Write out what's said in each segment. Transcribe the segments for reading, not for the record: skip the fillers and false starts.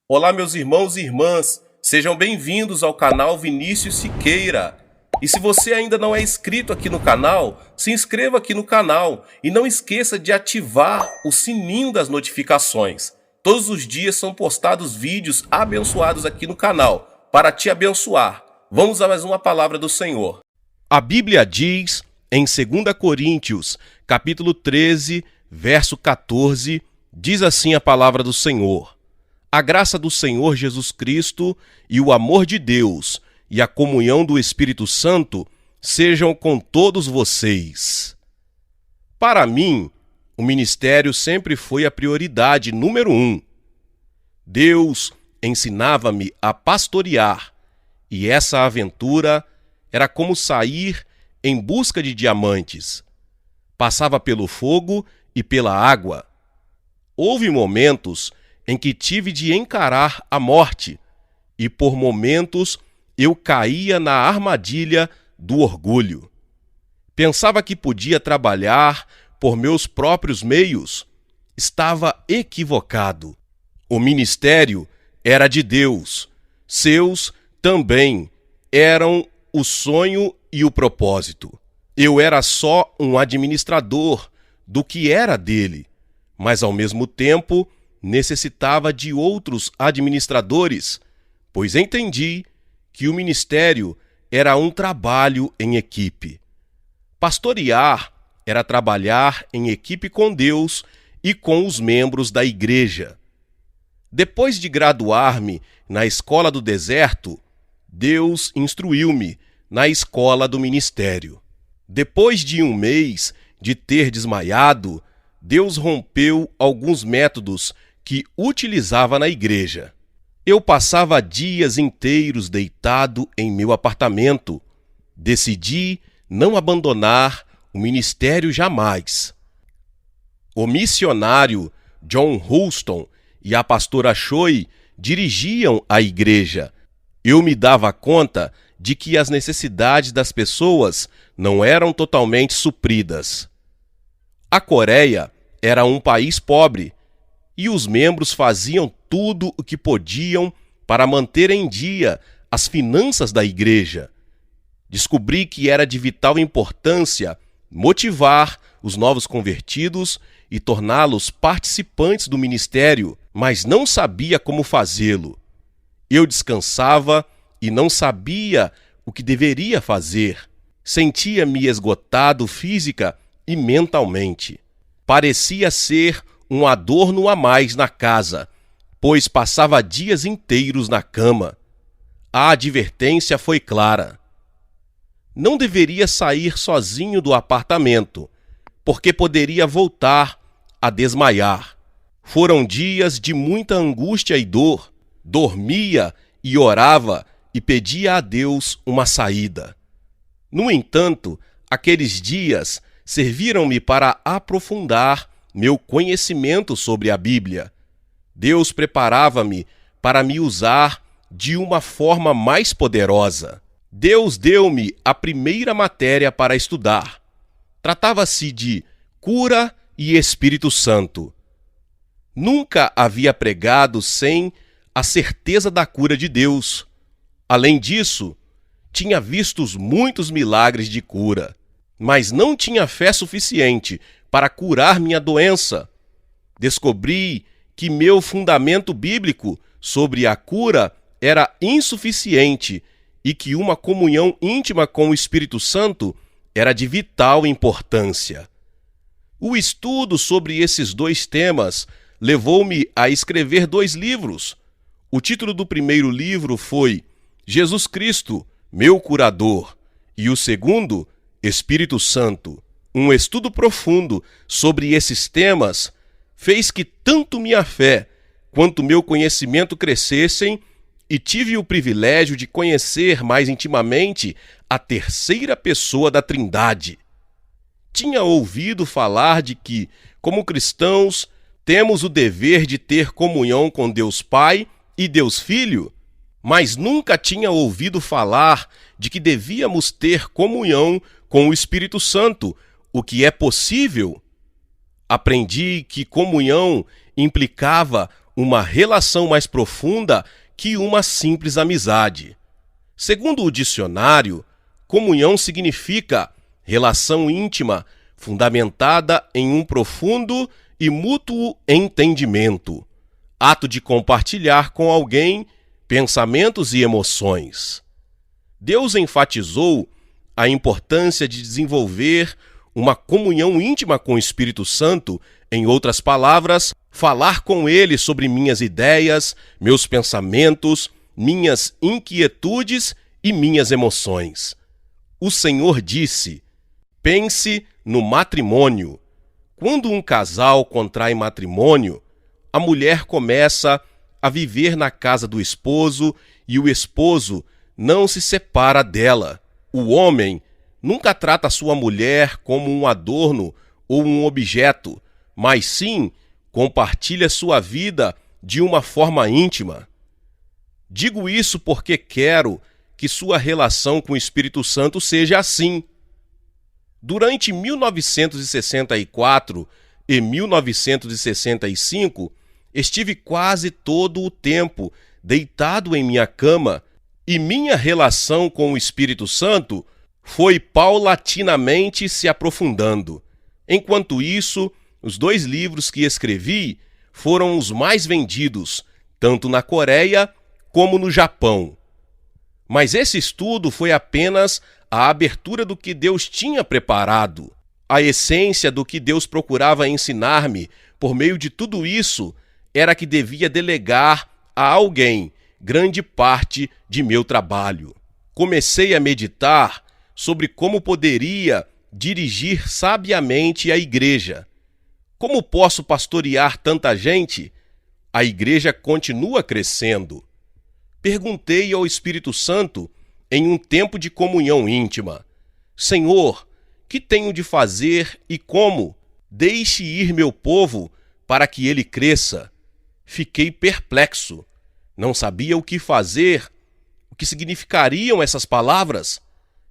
Olá, meus irmãos e irmãs, sejam bem-vindos ao canal Vinícius Siqueira. E se você ainda não é inscrito aqui no canal, se inscreva aqui no canal e não esqueça de ativar o sininho das notificações. Todos os dias são postados vídeos abençoados aqui no canal para te abençoar. Vamos a mais uma palavra do Senhor. A Bíblia diz em 2 Coríntios, capítulo 13, verso 14, diz assim a palavra do Senhor: a graça do Senhor Jesus Cristo e o amor de Deus e a comunhão do Espírito Santo sejam com todos vocês. Para mim, o ministério sempre foi a prioridade número 1. Deus ensinava-me a pastorear, e essa aventura era como sair em busca de diamantes. Passava pelo fogo e pela água. Houve momentos em que tive de encarar a morte, e por momentos eu caía na armadilha do orgulho. Pensava que podia trabalhar por meus próprios meios. Estava equivocado. O ministério era de Deus. Seus também eram o sonho e o propósito. Eu era só um administrador do que era dele, mas ao mesmo tempo necessitava de outros administradores, pois entendi que o ministério era um trabalho em equipe. Pastorear era trabalhar em equipe com Deus e com os membros da igreja. Depois de graduar-me na escola do deserto, Deus instruiu-me na escola do ministério. Depois de um mês de ter desmaiado, Deus rompeu alguns métodos que utilizava na igreja. Eu passava dias inteiros deitado em meu apartamento. Decidi não abandonar o ministério jamais. O missionário John Houston e a pastora Choi dirigiam a igreja. Eu me dava conta de que as necessidades das pessoas não eram totalmente supridas. A Coreia era um país pobre, e os membros faziam tudo o que podiam para manter em dia as finanças da igreja. Descobri que era de vital importância motivar os novos convertidos e torná-los participantes do ministério, mas não sabia como fazê-lo. Eu descansava e não sabia o que deveria fazer. Sentia-me esgotado física e mentalmente. Parecia ser um adorno a mais na casa, pois passava dias inteiros na cama. A advertência foi clara. Não deveria sair sozinho do apartamento, porque poderia voltar a desmaiar. Foram dias de muita angústia e dor. Dormia e orava e pedia a Deus uma saída. No entanto, aqueles dias serviram-me para aprofundar meu conhecimento sobre a Bíblia. Deus preparava-me para me usar de uma forma mais poderosa. Deus deu-me a primeira matéria para estudar. Tratava-se de cura e Espírito Santo. Nunca havia pregado sem a certeza da cura de Deus. Além disso, tinha visto muitos milagres de cura, mas não tinha fé suficiente para curar minha doença. Descobri que meu fundamento bíblico sobre a cura era insuficiente e que uma comunhão íntima com o Espírito Santo era de vital importância. O estudo sobre esses dois temas levou-me a escrever 2 livros. O título do primeiro livro foi Jesus Cristo, meu curador, e o segundo, Espírito Santo. Um estudo profundo sobre esses temas fez que tanto minha fé quanto meu conhecimento crescessem, e tive o privilégio de conhecer mais intimamente a terceira pessoa da Trindade. Tinha ouvido falar de que, como cristãos, temos o dever de ter comunhão com Deus Pai e Deus Filho, mas nunca tinha ouvido falar de que devíamos ter comunhão com o Espírito Santo, o que é possível. Aprendi que comunhão implicava uma relação mais profunda que uma simples amizade. Segundo o dicionário, comunhão significa relação íntima fundamentada em um profundo e mútuo entendimento, ato de compartilhar com alguém pensamentos e emoções. Deus enfatizou a importância de desenvolver uma comunhão íntima com o Espírito Santo, em outras palavras, falar com ele sobre minhas ideias, meus pensamentos, minhas inquietudes e minhas emoções. O Senhor disse: pense no matrimônio. Quando um casal contrai matrimônio, a mulher começa a viver na casa do esposo e o esposo não se separa dela. O homem nunca trata sua mulher como um adorno ou um objeto, mas sim compartilha sua vida de uma forma íntima. Digo isso porque quero que sua relação com o Espírito Santo seja assim. Durante 1964 e 1965, estive quase todo o tempo deitado em minha cama e minha relação com o Espírito Santo foi paulatinamente se aprofundando. Enquanto isso, os 2 livros que escrevi foram os mais vendidos, tanto na Coreia como no Japão. Mas esse estudo foi apenas a abertura do que Deus tinha preparado. A essência do que Deus procurava ensinar-me por meio de tudo isso era que devia delegar a alguém grande parte de meu trabalho. Comecei a meditar sobre como poderia dirigir sabiamente a igreja. Como posso pastorear tanta gente? A igreja continua crescendo. Perguntei ao Espírito Santo em um tempo de comunhão íntima: Senhor, que tenho de fazer e como? Deixe ir meu povo para que ele cresça. Fiquei perplexo. Não sabia o que fazer. O que significariam essas palavras?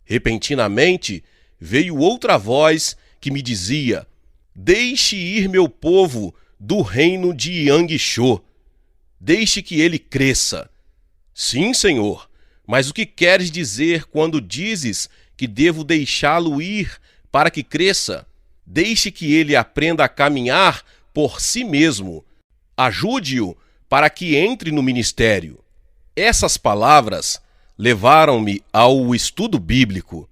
Repentinamente, veio outra voz que me dizia: deixe ir meu povo do reino de Yangshō. Deixe que ele cresça. Sim, Senhor, mas o que queres dizer quando dizes que devo deixá-lo ir para que cresça? Deixe que ele aprenda a caminhar por si mesmo. Ajude-o para que entre no ministério. Essas palavras levaram-me ao estudo bíblico.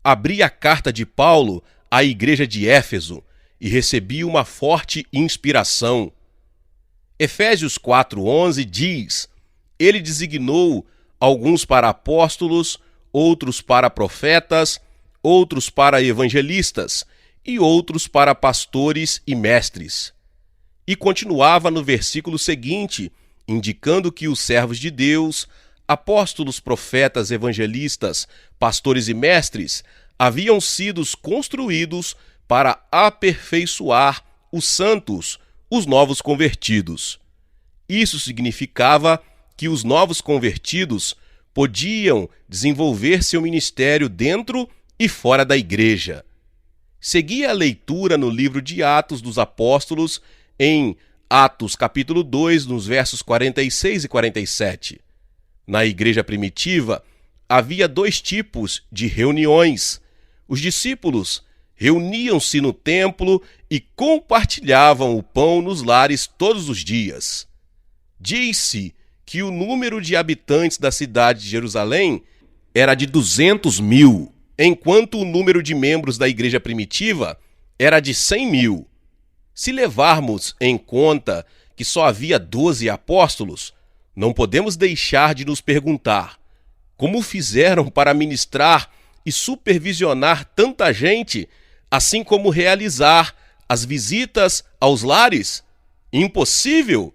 Abri a carta de Paulo à igreja de Éfeso e recebi uma forte inspiração. Efésios 4:11 diz: ele designou alguns para apóstolos, outros para profetas, outros para evangelistas e outros para pastores e mestres. E continuava no versículo seguinte, indicando que os servos de Deus, apóstolos, profetas, evangelistas, pastores e mestres, haviam sido construídos para aperfeiçoar os santos, os novos convertidos. Isso significava que os novos convertidos podiam desenvolver seu ministério dentro e fora da igreja. Segui a leitura no livro de Atos dos Apóstolos, em Atos capítulo 2, nos versos 46 e 47. Na igreja primitiva, havia 2 tipos de reuniões. Os discípulos reuniam-se no templo e compartilhavam o pão nos lares todos os dias. Diz-se que o número de habitantes da cidade de Jerusalém era de 200.000, enquanto o número de membros da igreja primitiva era de 100.000. Se levarmos em conta que só havia 12 apóstolos, não podemos deixar de nos perguntar: como fizeram para ministrar e supervisionar tanta gente, assim como realizar as visitas aos lares? Impossível!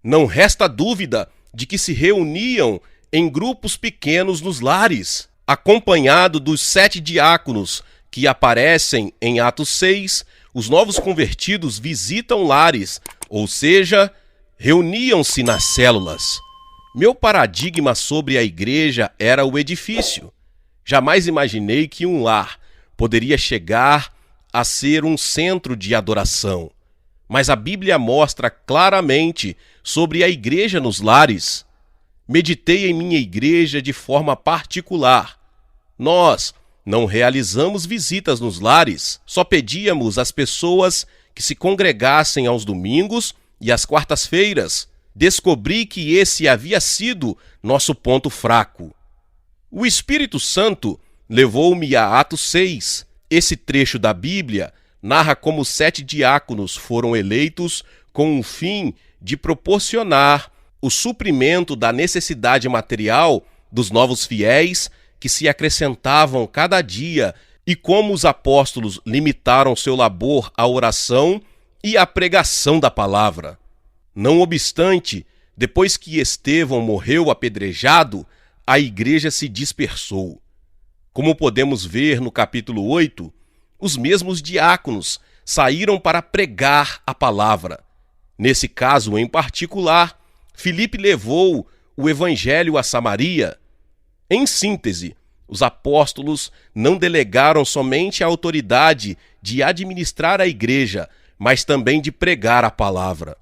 Não resta dúvida de que se reuniam em grupos pequenos nos lares, acompanhado dos 7 diáconos que aparecem em Atos 6. Os novos convertidos visitam lares, ou seja, reuniam-se nas células. Meu paradigma sobre a igreja era o edifício. Jamais imaginei que um lar poderia chegar a ser um centro de adoração. Mas a Bíblia mostra claramente sobre a igreja nos lares. Meditei em minha igreja de forma particular. Nós não realizamos visitas nos lares, só pedíamos às pessoas que se congregassem aos domingos e às quartas-feiras. Descobri que esse havia sido nosso ponto fraco. O Espírito Santo levou-me a Atos 6. Esse trecho da Bíblia narra como 7 diáconos foram eleitos com o fim de proporcionar o suprimento da necessidade material dos novos fiéis que se acrescentavam cada dia e como os apóstolos limitaram seu labor à oração e à pregação da palavra. Não obstante, depois que Estevão morreu apedrejado, a igreja se dispersou. Como podemos ver no capítulo 8, os mesmos diáconos saíram para pregar a palavra. Nesse caso em particular, Filipe levou o evangelho a Samaria. Em síntese, os apóstolos não delegaram somente a autoridade de administrar a igreja, mas também de pregar a palavra.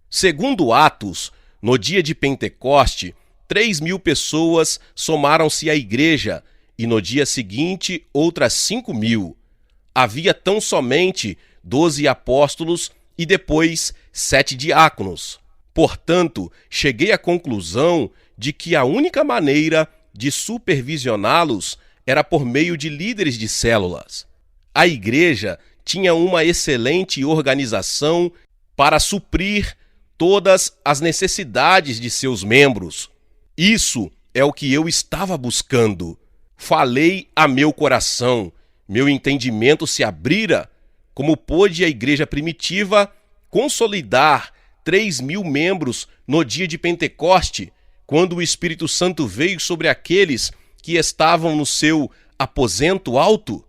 Segundo Atos, no dia de Pentecoste, 3.000 pessoas somaram-se à igreja e no dia seguinte outras 5.000. Havia tão somente 12 apóstolos e depois 7 diáconos. Portanto, cheguei à conclusão de que a única maneira de supervisioná-los era por meio de líderes de células. A igreja tinha uma excelente organização para suprir todas as necessidades de seus membros. Isso é o que eu estava buscando. Falei a meu coração, meu entendimento se abrira, como pôde a igreja primitiva consolidar 3.000 membros no dia de Pentecoste, quando o Espírito Santo veio sobre aqueles que estavam no seu aposento alto.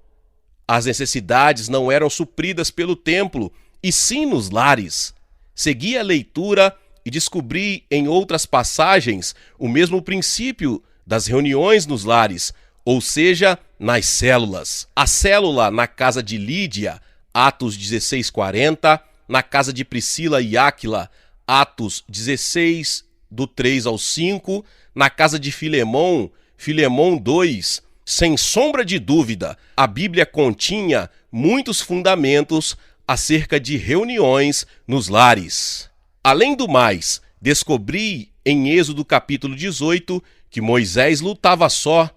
As necessidades não eram supridas pelo templo, e sim nos lares. Segui a leitura e descobri em outras passagens o mesmo princípio das reuniões nos lares, ou seja, nas células. A célula na casa de Lídia, Atos 16:40, na casa de Priscila e Áquila, Atos 16, do 3 ao 5, na casa de Filemon, Filemon 2, sem sombra de dúvida, a Bíblia continha muitos fundamentos acerca de reuniões nos lares. Além do mais, descobri em Êxodo capítulo 18 que Moisés lutava só,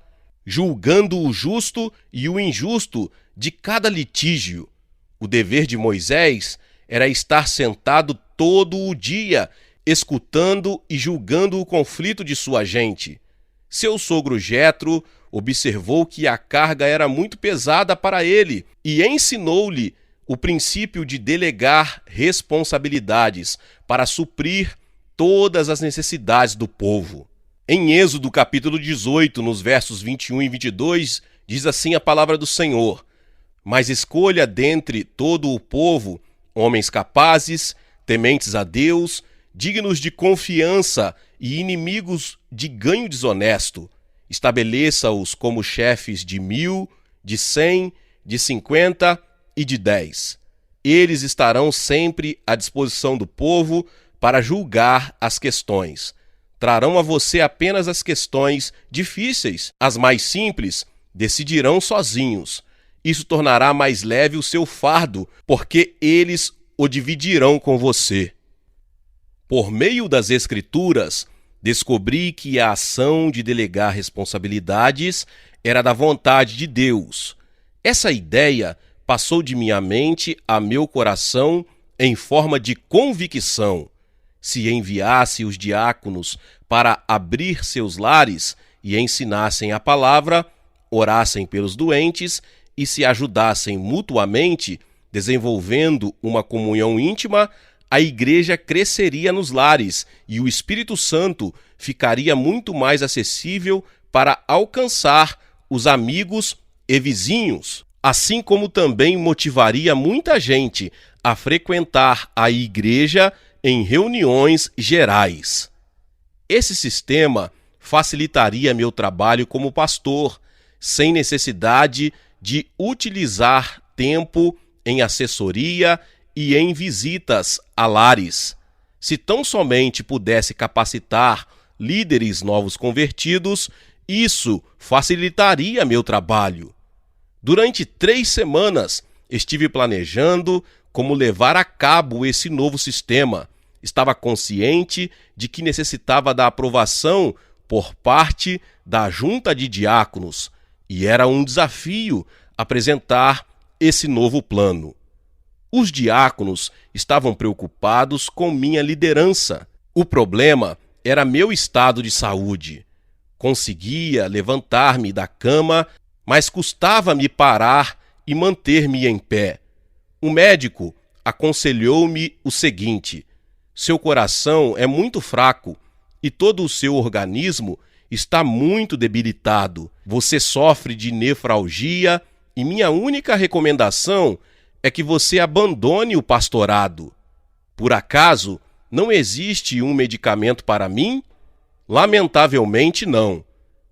julgando o justo e o injusto de cada litígio. O dever de Moisés era estar sentado todo o dia, escutando e julgando o conflito de sua gente. Seu sogro Jetro observou que a carga era muito pesada para ele e ensinou-lhe o princípio de delegar responsabilidades para suprir todas as necessidades do povo. Em Êxodo capítulo 18, nos versos 21 e 22, diz assim a palavra do Senhor: Mas escolha dentre todo o povo homens capazes, tementes a Deus, dignos de confiança e inimigos de ganho desonesto. Estabeleça-os como chefes de 1.000, de 100, de 50 e de 10. Eles estarão sempre à disposição do povo para julgar as questões. Trarão a você apenas as questões difíceis, as mais simples decidirão sozinhos. Isso tornará mais leve o seu fardo, porque eles o dividirão com você. Por meio das Escrituras, descobri que a ação de delegar responsabilidades era da vontade de Deus. Essa ideia passou de minha mente a meu coração em forma de convicção. Se enviasse os diáconos para abrir seus lares e ensinassem a palavra, orassem pelos doentes e se ajudassem mutuamente, desenvolvendo uma comunhão íntima, a igreja cresceria nos lares e o Espírito Santo ficaria muito mais acessível para alcançar os amigos e vizinhos, assim como também motivaria muita gente a frequentar a igreja em reuniões gerais. Esse sistema facilitaria meu trabalho como pastor, sem necessidade de utilizar tempo em assessoria e em visitas a lares. Se tão somente pudesse capacitar líderes novos convertidos, isso facilitaria meu trabalho. Durante 3 semanas, estive planejando como levar a cabo esse novo sistema. Estava consciente de que necessitava da aprovação por parte da junta de diáconos, e era um desafio apresentar esse novo plano. Os diáconos estavam preocupados com minha liderança. O problema era meu estado de saúde. Conseguia levantar-me da cama, mas custava-me parar e manter-me em pé. O médico aconselhou-me o seguinte: seu coração é muito fraco e todo o seu organismo está muito debilitado. Você sofre de nefralgia e minha única recomendação é que você abandone o pastorado. Por acaso, não existe um medicamento para mim? Lamentavelmente não.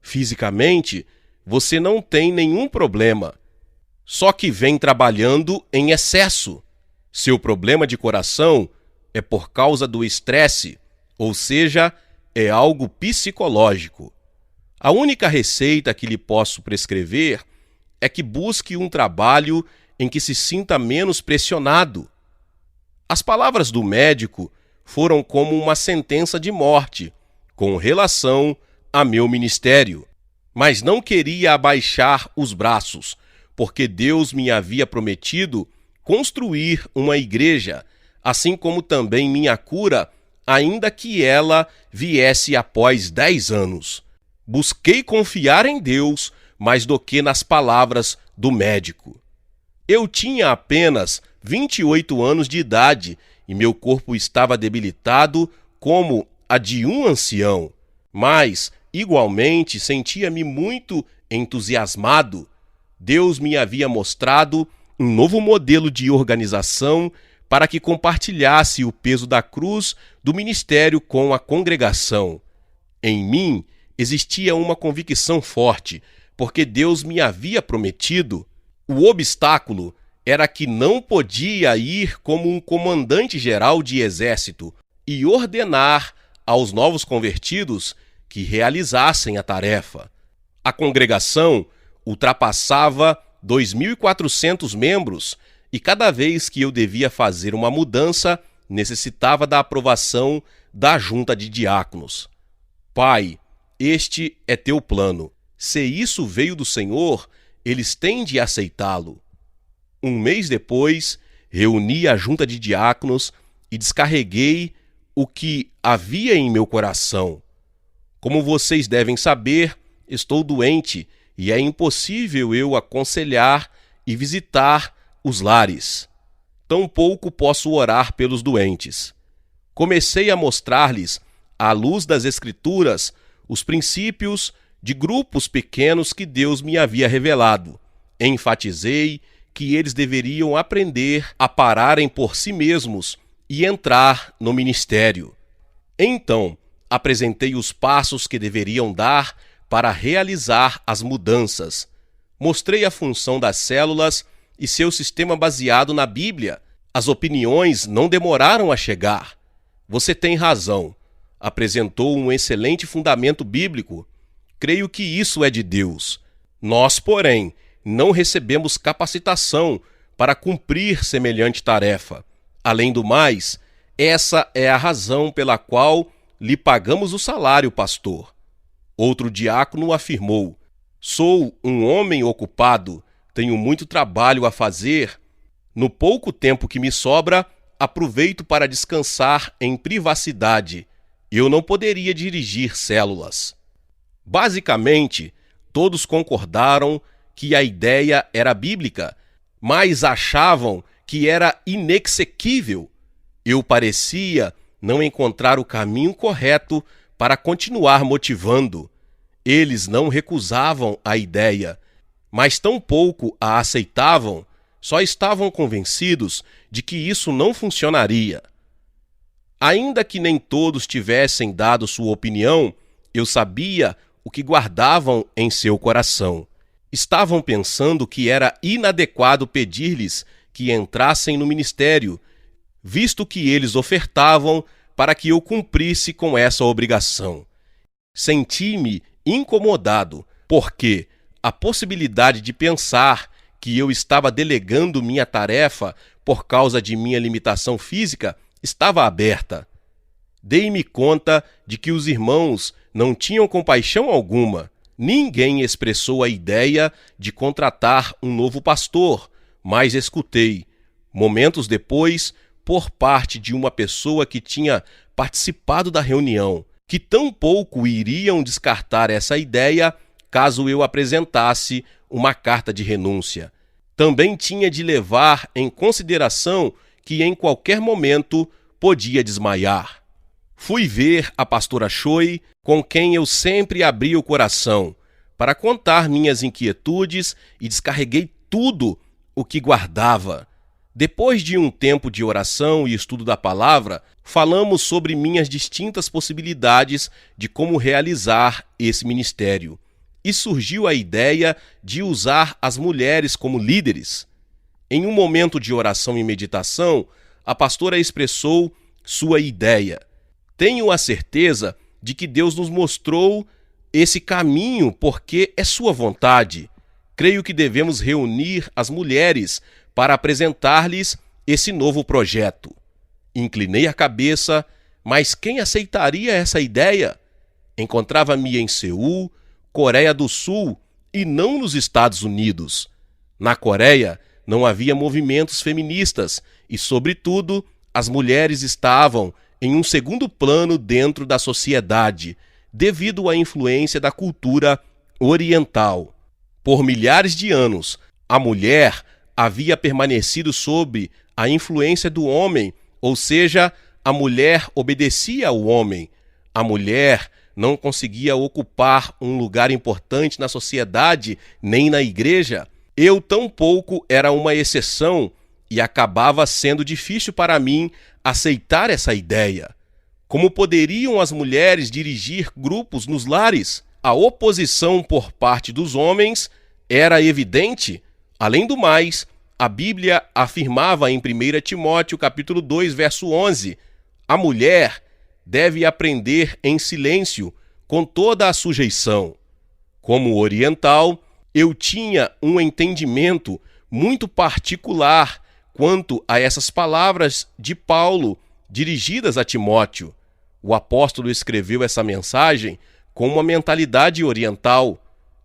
Fisicamente, você não tem nenhum problema. Só que vem trabalhando em excesso. Seu problema de coração é por causa do estresse, ou seja, é algo psicológico. A única receita que lhe posso prescrever é que busque um trabalho em que se sinta menos pressionado. As palavras do médico foram como uma sentença de morte com relação a meu ministério, mas não queria abaixar os braços, porque Deus me havia prometido construir uma igreja, assim como também minha cura, ainda que ela viesse após 10 anos. Busquei confiar em Deus mais do que nas palavras do médico. Eu tinha apenas 28 anos de idade e meu corpo estava debilitado como a de um ancião, mas, igualmente, sentia-me muito entusiasmado. Deus me havia mostrado um novo modelo de organização para que compartilhasse o peso da cruz do ministério com a congregação. Em mim existia uma convicção forte, porque Deus me havia prometido. O obstáculo era que não podia ir como um comandante-geral de exército e ordenar aos novos convertidos que realizassem a tarefa. A congregação ultrapassava 2.400 membros e cada vez que eu devia fazer uma mudança, necessitava da aprovação da junta de diáconos. Pai, este é teu plano. Se isso veio do Senhor, eles têm de aceitá-lo. Um mês depois, reuni a junta de diáconos e descarreguei o que havia em meu coração. Como vocês devem saber, estou doente e é impossível eu aconselhar e visitar os lares. Tampouco posso orar pelos doentes. Comecei a mostrar-lhes, à luz das Escrituras, os princípios de grupos pequenos que Deus me havia revelado. Enfatizei que eles deveriam aprender a pararem por si mesmos e entrar no ministério. Então, apresentei os passos que deveriam dar para realizar as mudanças. Mostrei a função das células e seu sistema baseado na Bíblia. As opiniões não demoraram a chegar. Você tem razão. Apresentou um excelente fundamento bíblico. Creio que isso é de Deus. Nós, porém, não recebemos capacitação para cumprir semelhante tarefa. Além do mais, essa é a razão pela qual lhe pagamos o salário, pastor. Outro diácono afirmou: sou um homem ocupado, tenho muito trabalho a fazer. No pouco tempo que me sobra, aproveito para descansar em privacidade. Eu não poderia dirigir células. Basicamente, todos concordaram que a ideia era bíblica, mas achavam que era inexequível. Eu parecia não encontrar o caminho correto para continuar motivando. Eles não recusavam a ideia, mas tampouco a aceitavam, só estavam convencidos de que isso não funcionaria. Ainda que nem todos tivessem dado sua opinião, eu sabia o que guardavam em seu coração. Estavam pensando que era inadequado pedir-lhes que entrassem no ministério, visto que eles ofertavam para que eu cumprisse com essa obrigação. Senti-me incomodado, porque a possibilidade de pensar que eu estava delegando minha tarefa por causa de minha limitação física estava aberta. Dei-me conta de que os irmãos não tinham compaixão alguma. Ninguém expressou a ideia de contratar um novo pastor, mas escutei, momentos depois, por parte de uma pessoa que tinha participado da reunião, que tampouco iriam descartar essa ideia caso eu apresentasse uma carta de renúncia. Também tinha de levar em consideração que em qualquer momento podia desmaiar. Fui ver a pastora Choi, com quem eu sempre abri o coração, para contar minhas inquietudes e descarreguei tudo o que guardava. Depois de um tempo de oração e estudo da palavra, falamos sobre minhas distintas possibilidades de como realizar esse ministério. E surgiu a ideia de usar as mulheres como líderes. Em um momento de oração e meditação, a pastora expressou sua ideia. Tenho a certeza de que Deus nos mostrou esse caminho porque é sua vontade. Creio que devemos reunir as mulheres para apresentar-lhes esse novo projeto. Inclinei a cabeça, mas quem aceitaria essa ideia? Encontrava-me em Seul, Coreia do Sul, e não nos Estados Unidos. Na Coreia, não havia movimentos feministas e, sobretudo, as mulheres estavam em um segundo plano dentro da sociedade, devido à influência da cultura oriental. Por milhares de anos, a mulher havia permanecido sob a influência do homem, ou seja, a mulher obedecia ao homem. A mulher não conseguia ocupar um lugar importante na sociedade nem na igreja. Eu tampouco era uma exceção e acabava sendo difícil para mim aceitar essa ideia. Como poderiam as mulheres dirigir grupos nos lares? A oposição por parte dos homens era evidente. Além do mais, a Bíblia afirmava em 1 Timóteo capítulo 2, verso 11, a mulher deve aprender em silêncio, com toda a sujeição. Como oriental, eu tinha um entendimento muito particular quanto a essas palavras de Paulo dirigidas a Timóteo. O apóstolo escreveu essa mensagem com uma mentalidade oriental.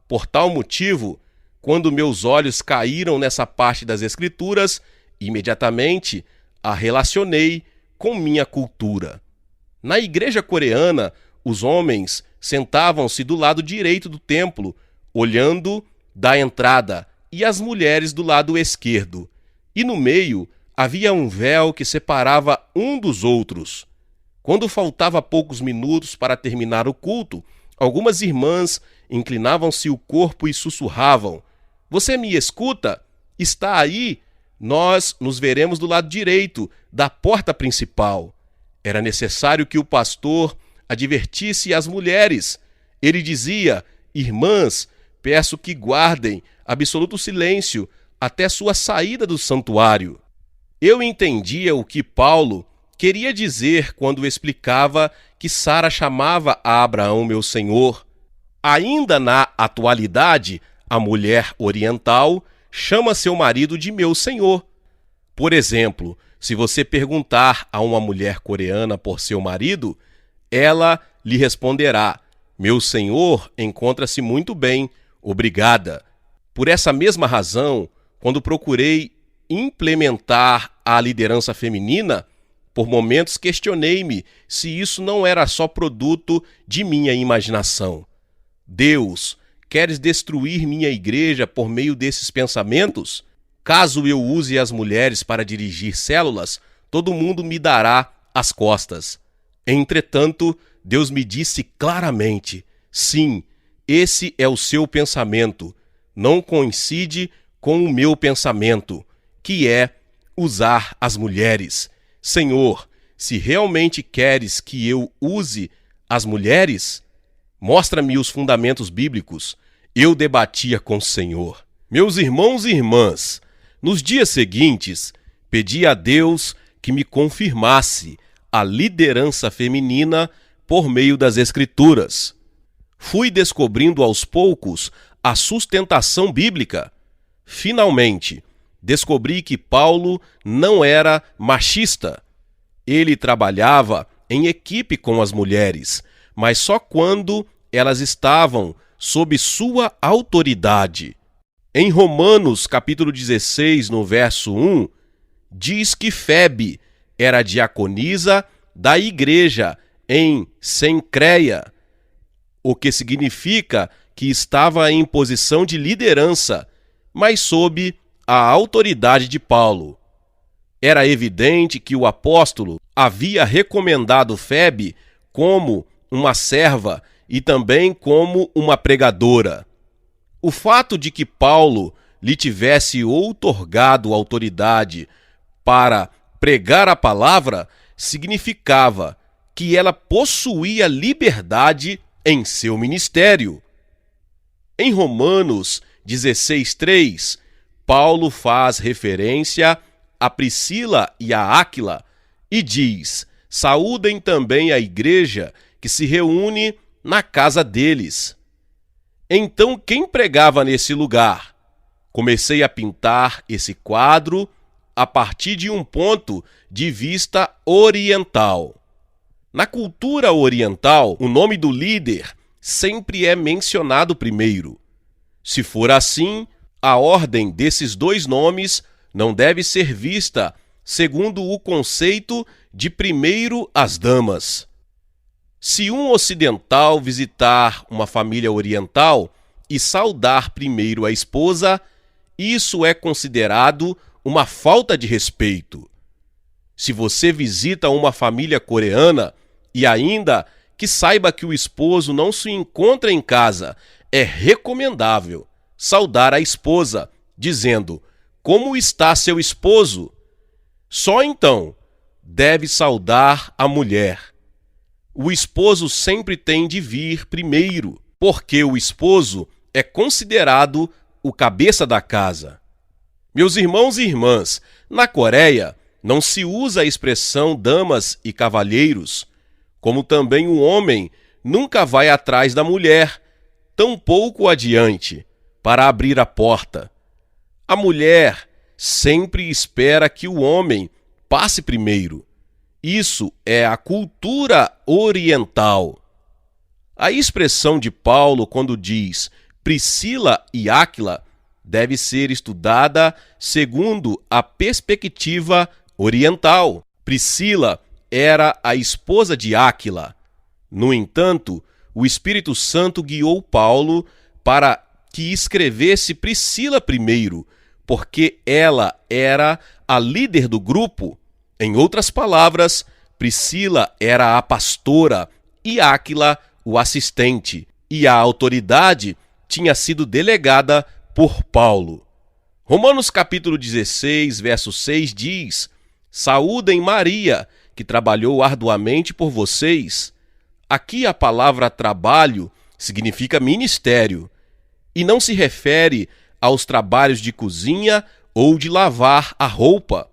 Por tal motivo, quando meus olhos caíram nessa parte das Escrituras, imediatamente a relacionei com minha cultura. Na igreja coreana, os homens sentavam-se do lado direito do templo, olhando da entrada, e as mulheres do lado esquerdo. E no meio havia um véu que separava um dos outros. Quando faltava poucos minutos para terminar o culto, algumas irmãs inclinavam-se o corpo e sussurravam: "Você me escuta? Está aí? Nós nos veremos do lado direito, da porta principal." Era necessário que o pastor advertisse as mulheres. Ele dizia: "Irmãs, peço que guardem absoluto silêncio até sua saída do santuário." Eu entendia o que Paulo queria dizer quando explicava que Sara chamava a Abraão meu senhor. Ainda na atualidade, a mulher oriental chama seu marido de meu senhor. Por exemplo, se você perguntar a uma mulher coreana por seu marido, ela lhe responderá: "Meu senhor encontra-se muito bem, obrigada." Por essa mesma razão, quando procurei implementar a liderança feminina, por momentos questionei-me se isso não era só produto de minha imaginação. Deus, queres destruir minha igreja por meio desses pensamentos? Caso eu use as mulheres para dirigir células, todo mundo me dará as costas. Entretanto, Deus me disse claramente: sim, esse é o seu pensamento. Não coincide com o meu pensamento, que é usar as mulheres. Senhor, se realmente queres que eu use as mulheres, mostra-me os fundamentos bíblicos. Eu debatia com o Senhor. Meus irmãos e irmãs, nos dias seguintes, pedi a Deus que me confirmasse a liderança feminina por meio das Escrituras. Fui descobrindo aos poucos a sustentação bíblica. Finalmente, descobri que Paulo não era machista. Ele trabalhava em equipe com as mulheres, mas só quando elas estavam sob sua autoridade. Em Romanos, capítulo 16, no verso 1, diz que Febe era diaconisa da igreja em Cencreia, o que significa que estava em posição de liderança, mas sob a autoridade de Paulo. Era evidente que o apóstolo havia recomendado Febe como uma serva e também como uma pregadora. O fato de que Paulo lhe tivesse outorgado autoridade para pregar a palavra significava que ela possuía liberdade em seu ministério. Em Romanos 16:3, Paulo faz referência a Priscila e a Áquila e diz: saúdem também a igreja que se reúne na casa deles. Então, quem pregava nesse lugar? Comecei a pintar esse quadro a partir de um ponto de vista oriental. Na cultura oriental, o nome do líder sempre é mencionado primeiro. Se for assim, a ordem desses dois nomes não deve ser vista segundo o conceito de primeiro as damas. Se um ocidental visitar uma família oriental e saudar primeiro a esposa, isso é considerado uma falta de respeito. Se você visita uma família coreana e ainda que saiba que o esposo não se encontra em casa, é recomendável saudar a esposa, dizendo: como está seu esposo? Só então deve saudar a mulher. O esposo sempre tem de vir primeiro, porque o esposo é considerado o cabeça da casa. Meus irmãos e irmãs, na Coreia não se usa a expressão damas e cavalheiros, como também o homem nunca vai atrás da mulher, tampouco adiante, para abrir a porta. A mulher sempre espera que o homem passe primeiro. Isso é a cultura oriental. A expressão de Paulo quando diz Priscila e Áquila deve ser estudada segundo a perspectiva oriental. Priscila era a esposa de Áquila. No entanto, o Espírito Santo guiou Paulo para que escrevesse Priscila primeiro, porque ela era a líder do grupo. Em outras palavras, Priscila era a pastora e Áquila o assistente, e a autoridade tinha sido delegada por Paulo. Romanos capítulo 16, verso 6 diz: saúdem Maria, que trabalhou arduamente por vocês. Aqui a palavra trabalho significa ministério, e não se refere aos trabalhos de cozinha ou de lavar a roupa.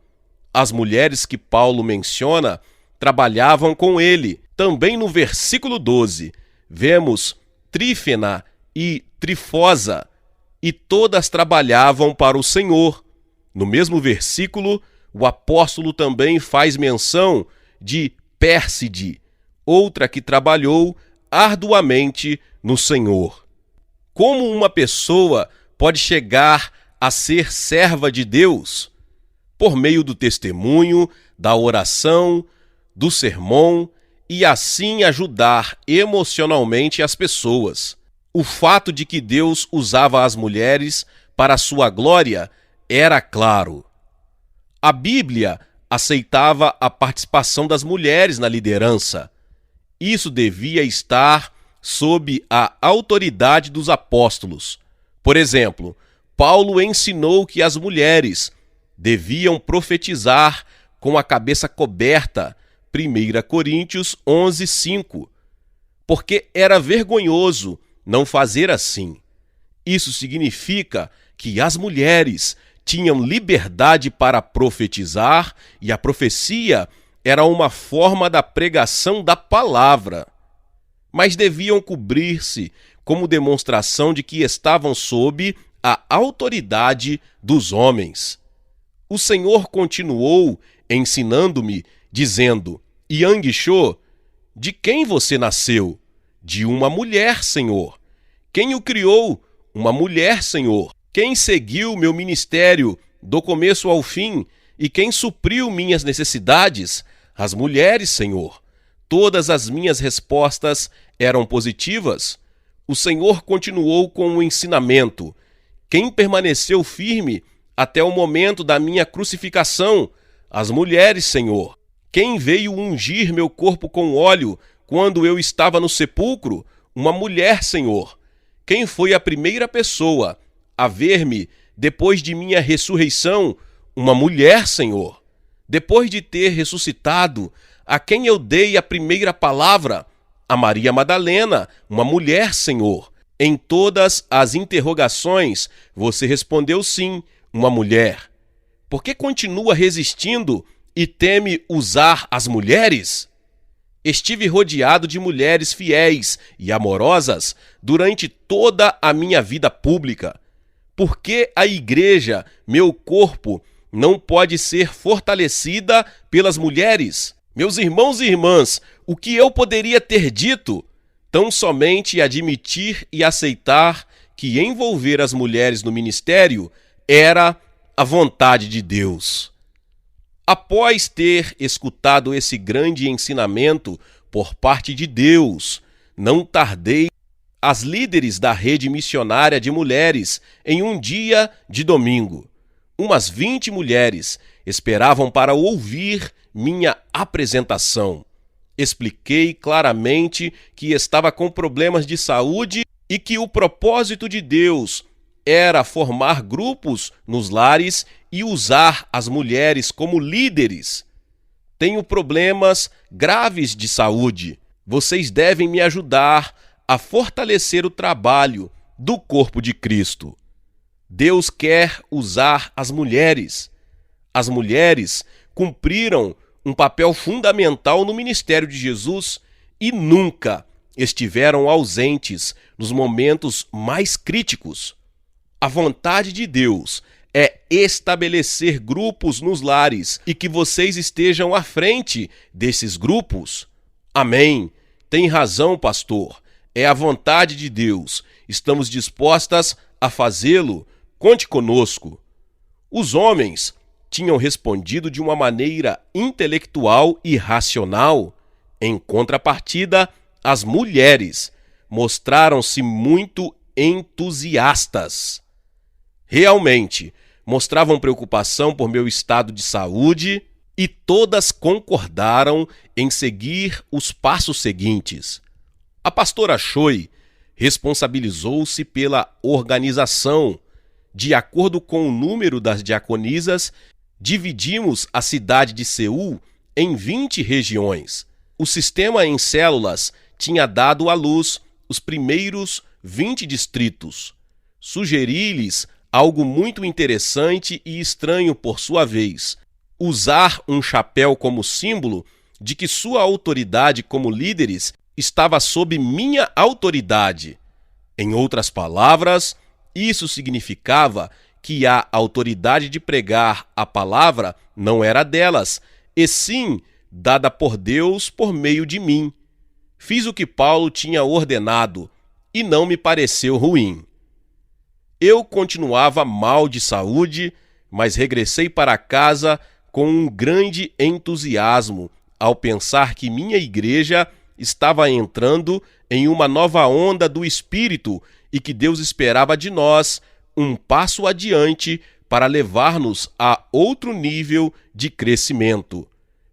As mulheres que Paulo menciona trabalhavam com ele. Também no versículo 12, vemos Trífena e Trifosa, e todas trabalhavam para o Senhor. No mesmo versículo, o apóstolo também faz menção de Pérside, outra que trabalhou arduamente no Senhor. Como uma pessoa pode chegar a ser serva de Deus? Por meio do testemunho, da oração, do sermão e assim ajudar emocionalmente as pessoas. O fato de que Deus usava as mulheres para a sua glória era claro. A Bíblia aceitava a participação das mulheres na liderança. Isso devia estar sob a autoridade dos apóstolos. Por exemplo, Paulo ensinou que as mulheres deviam profetizar com a cabeça coberta, 1 Coríntios 11:5, porque era vergonhoso não fazer assim. Isso significa que as mulheres tinham liberdade para profetizar e a profecia era uma forma da pregação da palavra, mas deviam cobrir-se como demonstração de que estavam sob a autoridade dos homens. O Senhor continuou ensinando-me, dizendo: Yang Cho, de quem você nasceu? De uma mulher, Senhor. Quem o criou? Uma mulher, Senhor. Quem seguiu meu ministério do começo ao fim e quem supriu minhas necessidades? As mulheres, Senhor. Todas as minhas respostas eram positivas. O Senhor continuou com o ensinamento. Quem permaneceu firme até o momento da minha crucificação? As mulheres, Senhor. Quem veio ungir meu corpo com óleo quando eu estava no sepulcro? Uma mulher, Senhor. Quem foi a primeira pessoa a ver-me depois de minha ressurreição? Uma mulher, Senhor. Depois de ter ressuscitado, a quem eu dei a primeira palavra? A Maria Madalena, uma mulher, Senhor. Em todas as interrogações, você respondeu sim, uma mulher. Por que continua resistindo e teme usar as mulheres? Estive rodeado de mulheres fiéis e amorosas durante toda a minha vida pública. Por que a igreja, meu corpo, não pode ser fortalecida pelas mulheres? Meus irmãos e irmãs, o que eu poderia ter dito? Tão somente admitir e aceitar que envolver as mulheres no ministério era a vontade de Deus. Após ter escutado esse grande ensinamento por parte de Deus, não tardei. As líderes da rede missionária de mulheres, em um dia de domingo, umas 20 mulheres esperavam para ouvir minha apresentação. Expliquei claramente que estava com problemas de saúde e que o propósito de Deus era formar grupos nos lares e usar as mulheres como líderes. Tenho problemas graves de saúde. Vocês devem me ajudar a fortalecer o trabalho do corpo de Cristo. Deus quer usar as mulheres. As mulheres cumpriram um papel fundamental no ministério de Jesus e nunca estiveram ausentes nos momentos mais críticos. A vontade de Deus é estabelecer grupos nos lares e que vocês estejam à frente desses grupos. Amém. Tem razão, pastor. É a vontade de Deus. Estamos dispostas a fazê-lo. Conte conosco. Os homens tinham respondido de uma maneira intelectual e racional. Em contrapartida, as mulheres mostraram-se muito entusiastas. Realmente, mostravam preocupação por meu estado de saúde e todas concordaram em seguir os passos seguintes. A pastora Choi responsabilizou-se pela organização. De acordo com o número das diaconisas, dividimos a cidade de Seul em 20 regiões. O sistema em células tinha dado à luz os primeiros 20 distritos. Sugeri-lhes algo muito interessante e estranho por sua vez: usar um chapéu como símbolo de que sua autoridade como líderes estava sob minha autoridade. Em outras palavras, isso significava que a autoridade de pregar a palavra não era delas, e sim dada por Deus por meio de mim. Fiz o que Paulo tinha ordenado e não me pareceu ruim. Eu continuava mal de saúde, mas regressei para casa com um grande entusiasmo ao pensar que minha igreja estava entrando em uma nova onda do Espírito e que Deus esperava de nós um passo adiante para levar-nos a outro nível de crescimento.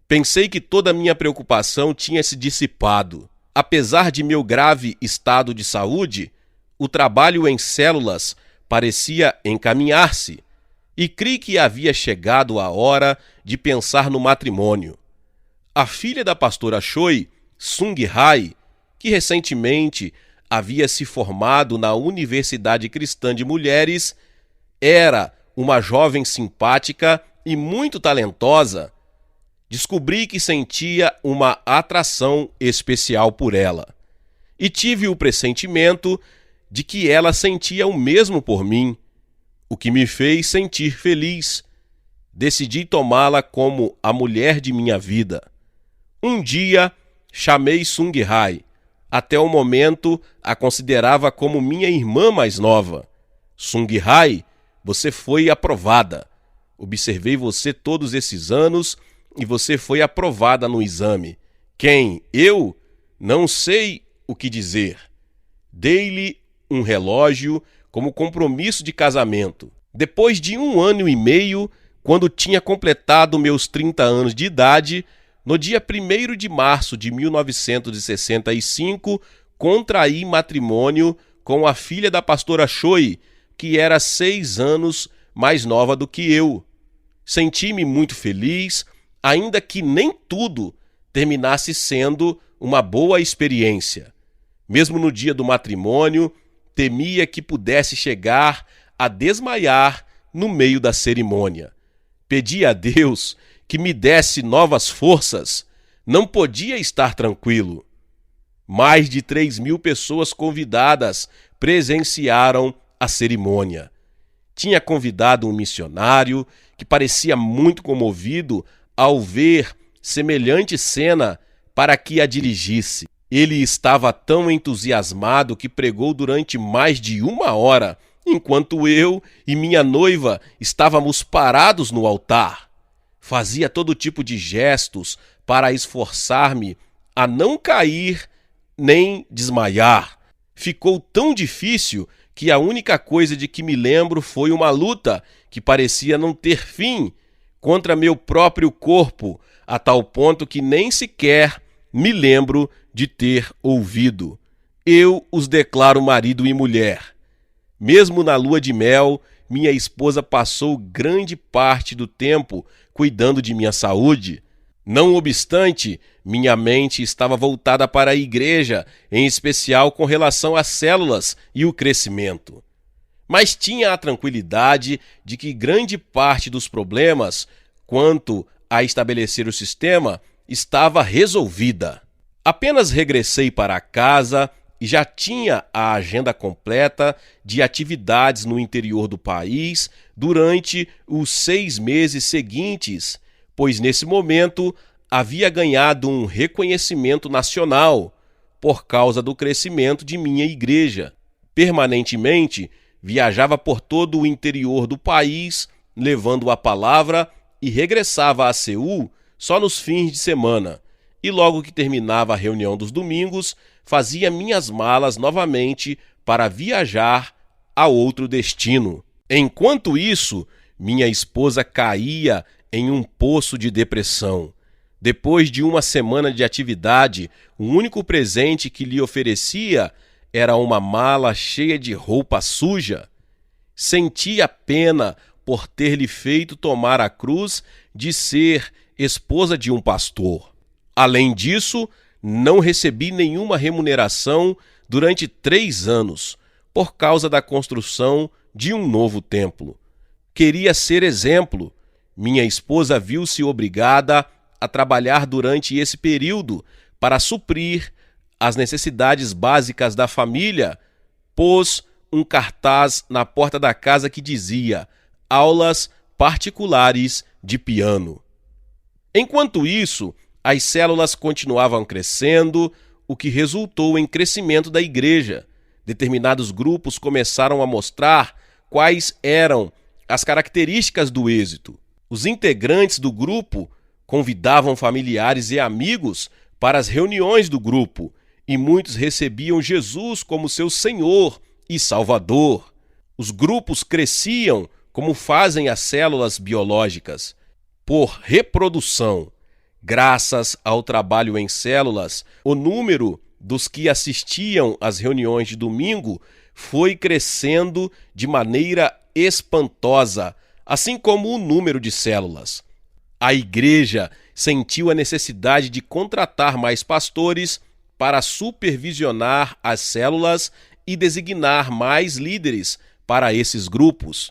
Pensei que toda a minha preocupação tinha se dissipado. Apesar de meu grave estado de saúde, o trabalho em células parecia encaminhar-se e criei que havia chegado a hora de pensar no matrimônio. A filha da pastora Choi, Sung Hai, que recentemente havia se formado na Universidade Cristã de Mulheres, era uma jovem simpática e muito talentosa. descobri que sentia uma atração especial por ela. E tive o pressentimento de que ela sentia o mesmo por mim, o que me fez sentir feliz. Decidi tomá-la como a mulher de minha vida. Um dia, chamei Sung Hai. Até o momento, a considerava como minha irmã mais nova. Sung Hai, você foi aprovada. Observei você todos esses anos e você foi aprovada no exame. Quem? Eu? Não sei o que dizer. Dei-lhe um relógio como compromisso de casamento. Depois de 1 ano e meio, quando tinha completado meus 30 anos de idade, no dia 1º de março de 1965, contraí matrimônio com a filha da pastora Choi, que era 6 anos mais nova do que eu. Senti-me muito feliz, ainda que nem tudo terminasse sendo uma boa experiência. Mesmo no dia do matrimônio, temia que pudesse chegar a desmaiar no meio da cerimônia. Pedi a Deus que me desse novas forças. Não podia estar tranquilo. Mais de 3.000 pessoas convidadas presenciaram a cerimônia. Tinha convidado um missionário que parecia muito comovido ao ver semelhante cena para que a dirigisse. Ele estava tão entusiasmado que pregou durante mais de 1 hora, enquanto eu e minha noiva estávamos parados no altar. Fazia todo tipo de gestos para esforçar-me a não cair nem desmaiar. Ficou tão difícil que a única coisa de que me lembro foi uma luta que parecia não ter fim contra meu próprio corpo, a tal ponto que nem sequer me lembro de ter ouvido. Eu os declaro marido e mulher. Mesmo na lua de mel, minha esposa passou grande parte do tempo cuidando de minha saúde. Não obstante, minha mente estava voltada para a igreja, em especial com relação às células e o crescimento. Mas tinha a tranquilidade de que grande parte dos problemas, quanto a estabelecer o sistema, estava resolvida. Apenas regressei para casa e já tinha a agenda completa de atividades no interior do país durante os 6 meses seguintes, pois nesse momento havia ganhado um reconhecimento nacional por causa do crescimento de minha igreja. Permanentemente viajava por todo o interior do país, levando a palavra, e regressava a Seul só nos fins de semana. E logo que terminava a reunião dos domingos, fazia minhas malas novamente para viajar a outro destino. Enquanto isso, minha esposa caía em um poço de depressão. Depois de 1 semana de atividade, o único presente que lhe oferecia era uma mala cheia de roupa suja. Sentia pena por ter lhe feito tomar a cruz de ser esposa de um pastor. Além disso, não recebi nenhuma remuneração durante 3 anos, por causa da construção de um novo templo. Queria ser exemplo. Minha esposa viu-se obrigada a trabalhar durante esse período para suprir as necessidades básicas da família. Pôs um cartaz na porta da casa que dizia: aulas particulares de piano. Enquanto isso, as células continuavam crescendo, o que resultou em crescimento da igreja. Determinados grupos começaram a mostrar quais eram as características do êxito. Os integrantes do grupo convidavam familiares e amigos para as reuniões do grupo, e muitos recebiam Jesus como seu Senhor e Salvador. Os grupos cresciam como fazem as células biológicas, por reprodução. Graças ao trabalho em células, o número dos que assistiam às reuniões de domingo foi crescendo de maneira espantosa, assim como o número de células. A igreja sentiu a necessidade de contratar mais pastores para supervisionar as células e designar mais líderes para esses grupos.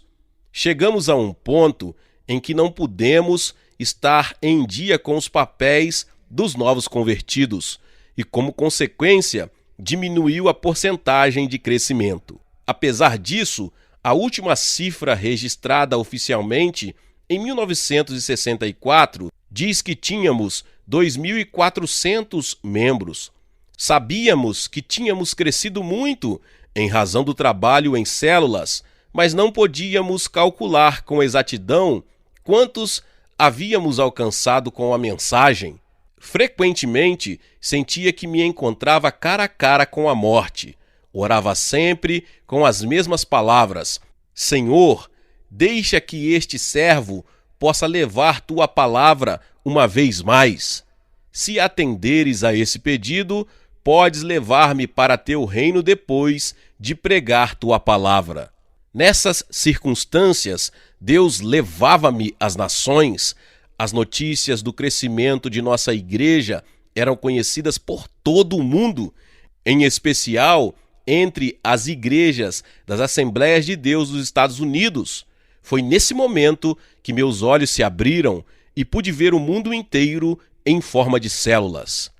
Chegamos a um ponto em que não pudemos estar em dia com os papéis dos novos convertidos e, como consequência, diminuiu a porcentagem de crescimento. Apesar disso, a última cifra registrada oficialmente, em 1964, diz que tínhamos 2.400 membros. Sabíamos que tínhamos crescido muito em razão do trabalho em células, mas não podíamos calcular com exatidão quantos havíamos alcançado com a mensagem. Frequentemente sentia que me encontrava cara a cara com a morte. Orava sempre com as mesmas palavras: Senhor, deixa que este servo possa levar tua palavra uma vez mais. Se atenderes a esse pedido, podes levar-me para teu reino depois de pregar tua palavra. Nessas circunstâncias, Deus levava-me às nações. As notícias do crescimento de nossa igreja eram conhecidas por todo o mundo, em especial entre as igrejas das Assembleias de Deus dos Estados Unidos. Foi nesse momento que meus olhos se abriram e pude ver o mundo inteiro em forma de células.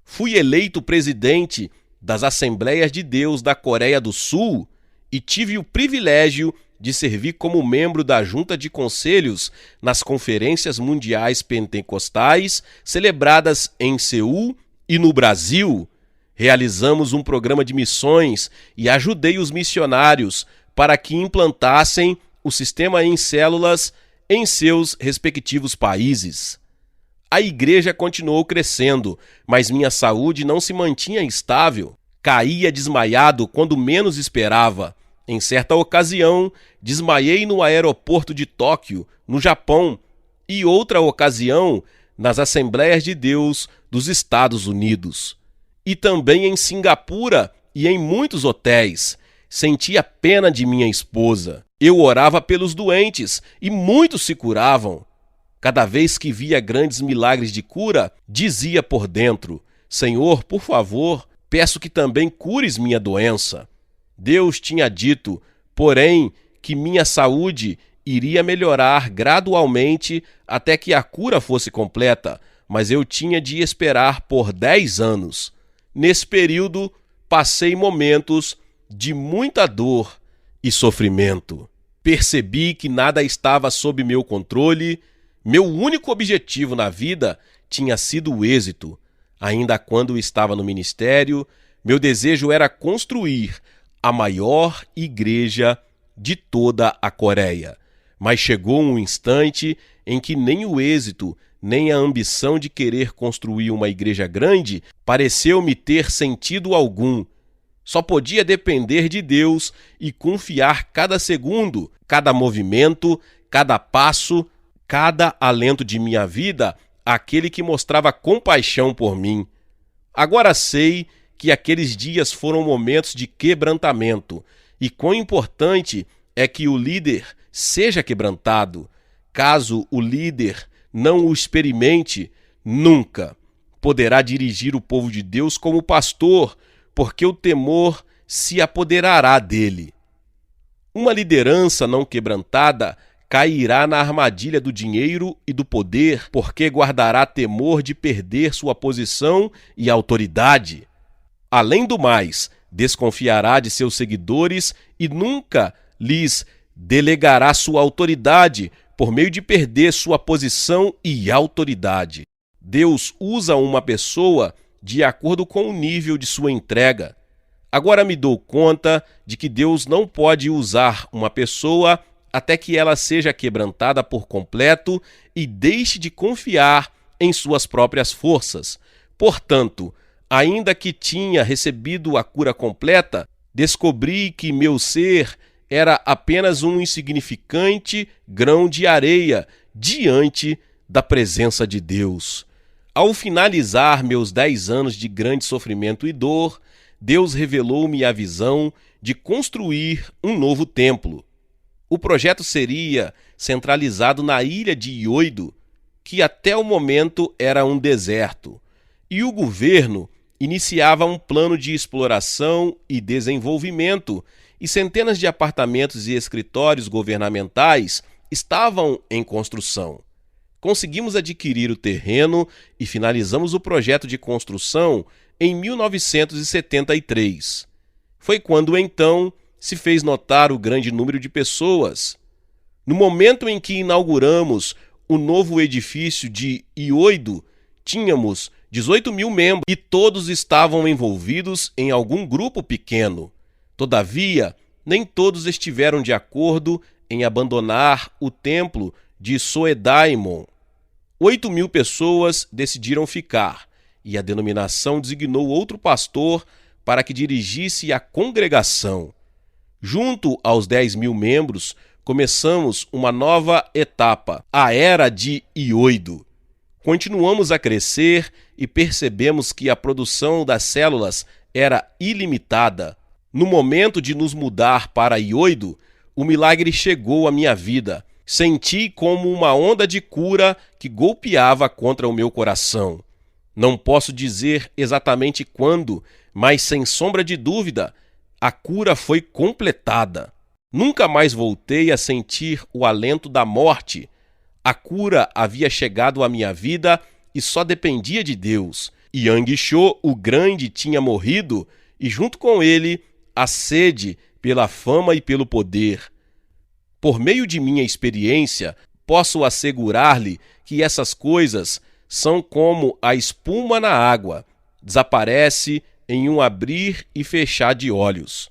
Fui eleito presidente das Assembleias de Deus da Coreia do Sul e tive o privilégio de servir como membro da Junta de Conselhos nas Conferências Mundiais Pentecostais celebradas em Seul e no Brasil. Realizamos um programa de missões e ajudei os missionários para que implantassem o sistema em células em seus respectivos países. A igreja continuou crescendo, mas minha saúde não se mantinha estável. Caía desmaiado quando menos esperava. Em certa ocasião, desmaiei no aeroporto de Tóquio, no Japão, e outra ocasião nas Assembleias de Deus dos Estados Unidos. E também em Singapura e em muitos hotéis. Sentia pena de minha esposa. Eu orava pelos doentes e muitos se curavam. Cada vez que via grandes milagres de cura, dizia por dentro: Senhor, por favor, peço que também cures minha doença. Deus tinha dito, porém, que minha saúde iria melhorar gradualmente até que a cura fosse completa, mas eu tinha de esperar por 10 anos. Nesse período, passei momentos de muita dor e sofrimento. Percebi que nada estava sob meu controle. Meu único objetivo na vida tinha sido o êxito. Ainda quando estava no ministério, meu desejo era construir a maior igreja de toda a Coreia. Mas chegou um instante em que nem o êxito, nem a ambição de querer construir uma igreja grande pareceu-me ter sentido algum. Só podia depender de Deus e confiar cada segundo, cada movimento, cada passo, cada alento de minha vida àquele que mostrava compaixão por mim. Agora sei que aqueles dias foram momentos de quebrantamento, e quão importante é que o líder seja quebrantado. Caso o líder não o experimente, nunca poderá dirigir o povo de Deus como pastor, porque o temor se apoderará dele. Uma liderança não quebrantada cairá na armadilha do dinheiro e do poder, porque guardará temor de perder sua posição e autoridade. Além do mais, desconfiará de seus seguidores e nunca lhes delegará sua autoridade por meio de perder sua posição e autoridade. Deus usa uma pessoa de acordo com o nível de sua entrega. Agora me dou conta de que Deus não pode usar uma pessoa até que ela seja quebrantada por completo e deixe de confiar em suas próprias forças. Portanto, ainda que tinha recebido a cura completa, descobri que meu ser era apenas um insignificante grão de areia diante da presença de Deus. Ao finalizar meus 10 anos de grande sofrimento e dor, Deus revelou-me a visão de construir um novo templo. O projeto seria centralizado na ilha de Ioido, que até o momento era um deserto, e o governo iniciava um plano de exploração e desenvolvimento, e centenas de apartamentos e escritórios governamentais estavam em construção. conseguimos adquirir o terreno e finalizamos o projeto de construção em 1973. Foi quando, então, se fez notar o grande número de pessoas. No momento em que inauguramos o novo edifício de Ioido, tínhamos 18.000 membros e todos estavam envolvidos em algum grupo pequeno. Todavia, nem todos estiveram de acordo em abandonar o templo de Soedaimon. 8.000 pessoas decidiram ficar, e a denominação designou outro pastor para que dirigisse a congregação. Junto aos 10.000 membros, começamos uma nova etapa, a Era de Ioido. Continuamos a crescer e percebemos que a produção das células era ilimitada. No momento de nos mudar para Ioido, o milagre chegou à minha vida. Senti como uma onda de cura que golpeava contra o meu coração. Não posso dizer exatamente quando, mas sem sombra de dúvida, a cura foi completada. Nunca mais voltei a sentir o alento da morte. A cura havia chegado à minha vida e só dependia de Deus. Yang Cho, o grande, tinha morrido e junto com ele a sede pela fama e pelo poder. Por meio de minha experiência, posso assegurar-lhe que essas coisas são como a espuma na água, desaparece em um abrir e fechar de olhos.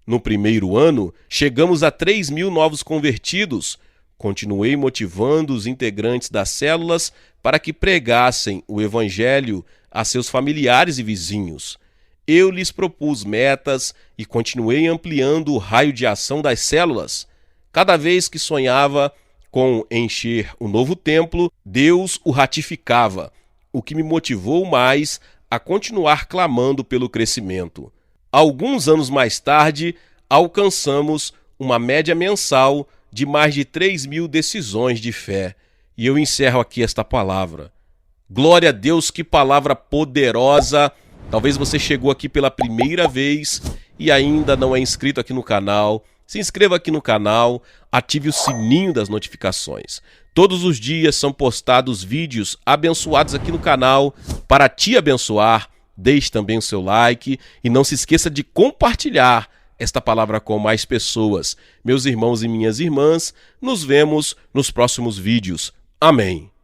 No primeiro ano, chegamos a 3.000 novos convertidos. Continuei motivando os integrantes das células para que pregassem o evangelho a seus familiares e vizinhos. Eu lhes propus metas e continuei ampliando o raio de ação das células. Cada vez que sonhava com encher o novo templo, Deus o ratificava, o que me motivou mais a continuar clamando pelo crescimento. Alguns anos mais tarde, alcançamos uma média mensal de mais de 3.000 decisões de fé. E eu encerro aqui esta palavra. Glória a Deus, que palavra poderosa! Talvez você chegou aqui pela primeira vez e ainda não é inscrito aqui no canal. Se inscreva aqui no canal, ative o sininho das notificações. Todos os dias são postados vídeos abençoados aqui no canal para te abençoar. Deixe também o seu like e não se esqueça de compartilhar esta palavra com mais pessoas. Meus irmãos e minhas irmãs, nos vemos nos próximos vídeos. Amém.